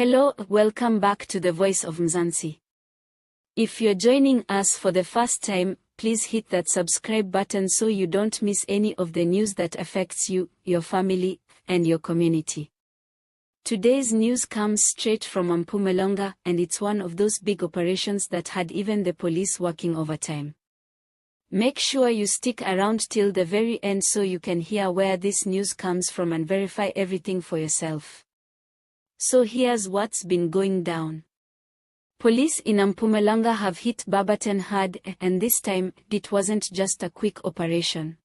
Hello, welcome back to the Voice of Mzansi. If you're joining us for the first time, please hit that subscribe button so you don't miss any of the news that affects you, your family, and your community. Today's news comes straight from Mpumalanga, and it's one of those big operations that had even the police working overtime. Make sure you stick around till the very end so you can hear where this news comes from and verify everything for yourself. So here's what's been going down. Police in Mpumalanga have hit Barberton hard, and this time, it wasn't just a quick operation.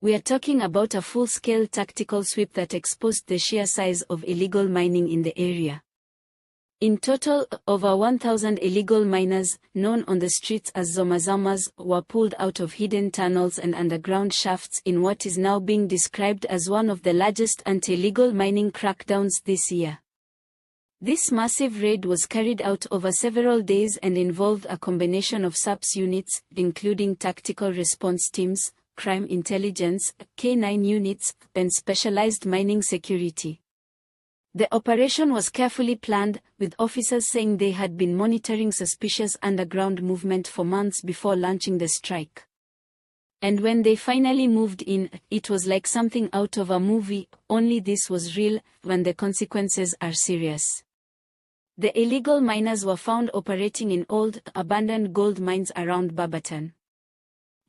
We are talking about a full-scale tactical sweep that exposed the sheer size of illegal mining in the area. In total, over 1,000 illegal miners, known on the streets as Zomazamas, were pulled out of hidden tunnels and underground shafts in what is now being described as one of the largest anti-illegal mining crackdowns this year. This massive raid was carried out over several days and involved a combination of SAPS units, including tactical response teams, crime intelligence, K9 units, and specialized mining security. The operation was carefully planned, with officers saying they had been monitoring suspicious underground movement for months before launching the strike. And when they finally moved in, it was like something out of a movie, only this was real, when the consequences are serious. The illegal miners were found operating in old, abandoned gold mines around Barberton.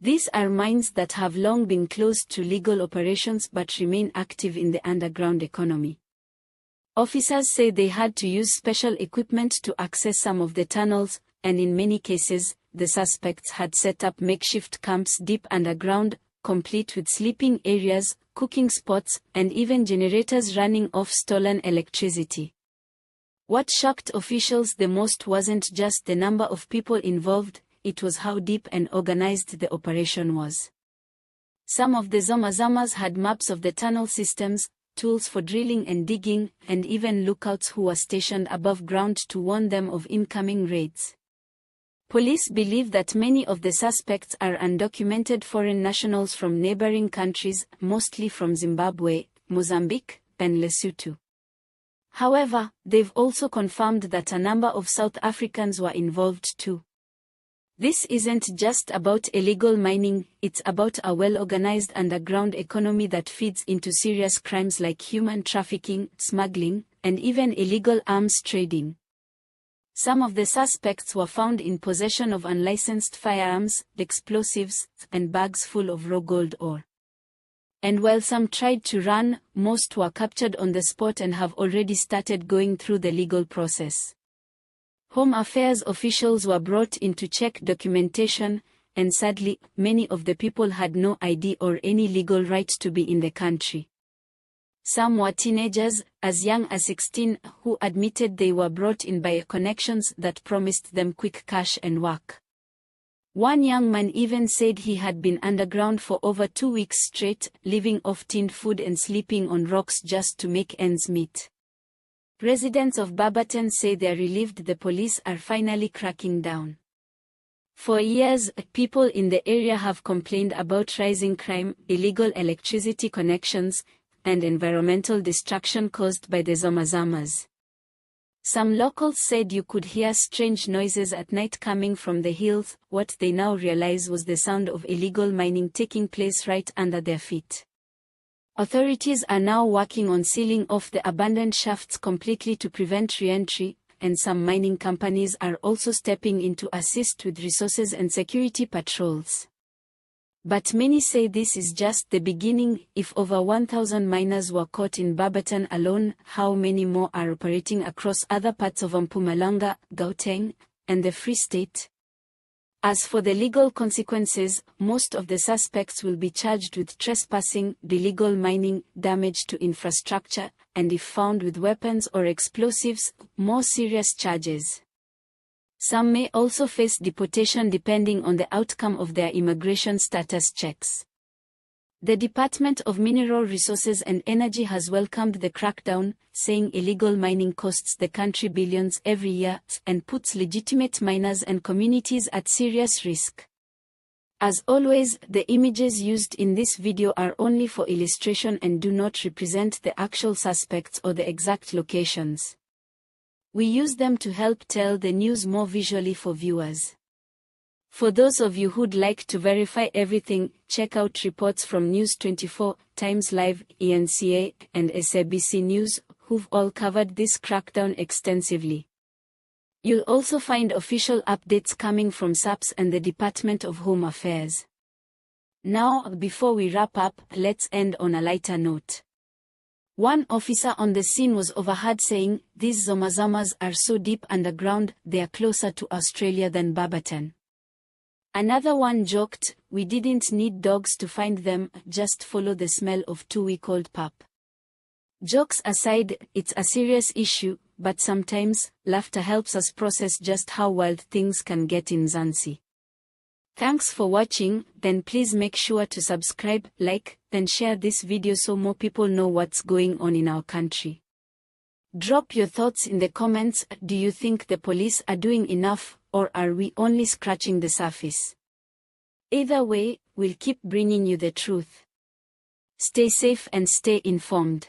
These are mines that have long been closed to legal operations but remain active in the underground economy. Officers say they had to use special equipment to access some of the tunnels, and in many cases, the suspects had set up makeshift camps deep underground, complete with sleeping areas, cooking spots, and even generators running off stolen electricity. What shocked officials the most wasn't just the number of people involved, it was how deep and organized the operation was. Some of the Zomazamas had maps of the tunnel systems, tools for drilling and digging, and even lookouts who were stationed above ground to warn them of incoming raids. Police believe that many of the suspects are undocumented foreign nationals from neighboring countries, mostly from Zimbabwe, Mozambique, and Lesotho. However, they've also confirmed that a number of South Africans were involved too. This isn't just about illegal mining, it's about a well-organized underground economy that feeds into serious crimes like human trafficking, smuggling, and even illegal arms trading. Some of the suspects were found in possession of unlicensed firearms, explosives, and bags full of raw gold ore. And while some tried to run, most were captured on the spot and have already started going through the legal process. Home Affairs officials were brought in to check documentation, and sadly, many of the people had no ID or any legal right to be in the country. Some were teenagers, as young as 16, who admitted they were brought in by connections that promised them quick cash and work. One young man even said he had been underground for over 2 weeks straight, living off tinned food and sleeping on rocks just to make ends meet. Residents of Barberton say they are relieved the police are finally cracking down. For years, people in the area have complained about rising crime, illegal electricity connections, and environmental destruction caused by the Zomazamas. Some locals said you could hear strange noises at night coming from the hills. What they now realize was the sound of illegal mining taking place right under their feet. Authorities are now working on sealing off the abandoned shafts completely to prevent re-entry, and some mining companies are also stepping in to assist with resources and security patrols. But many say this is just the beginning. If over 1,000 miners were caught in Barberton alone, how many more are operating across other parts of Mpumalanga, Gauteng, and the Free State? As for the legal consequences, most of the suspects will be charged with trespassing, illegal mining, damage to infrastructure, and if found with weapons or explosives, more serious charges. Some may also face deportation depending on the outcome of their immigration status checks. The Department of Mineral Resources and Energy has welcomed the crackdown, saying illegal mining costs the country billions every year and puts legitimate miners and communities at serious risk. As always, the images used in this video are only for illustration and do not represent the actual suspects or the exact locations. We use them to help tell the news more visually for viewers. For those of you who'd like to verify everything, check out reports from News 24, Times Live, ENCA, and SABC News, who've all covered this crackdown extensively. You'll also find official updates coming from SAPS and the Department of Home Affairs. Now, before we wrap up, let's end on a lighter note. One officer on the scene was overheard saying, "These Zomazomas are so deep underground, they are closer to Australia than Barberton." Another one joked, "We didn't need dogs to find them, just follow the smell of 2-week-old pup." Jokes aside, it's a serious issue, but sometimes, laughter helps us process just how wild things can get in Mzansi. Thanks for watching, then please make sure to subscribe, like, then share this video so more people know what's going on in our country. Drop your thoughts in the comments. Do you think the police are doing enough, or are we only scratching the surface? Either way, we'll keep bringing you the truth. Stay safe and stay informed.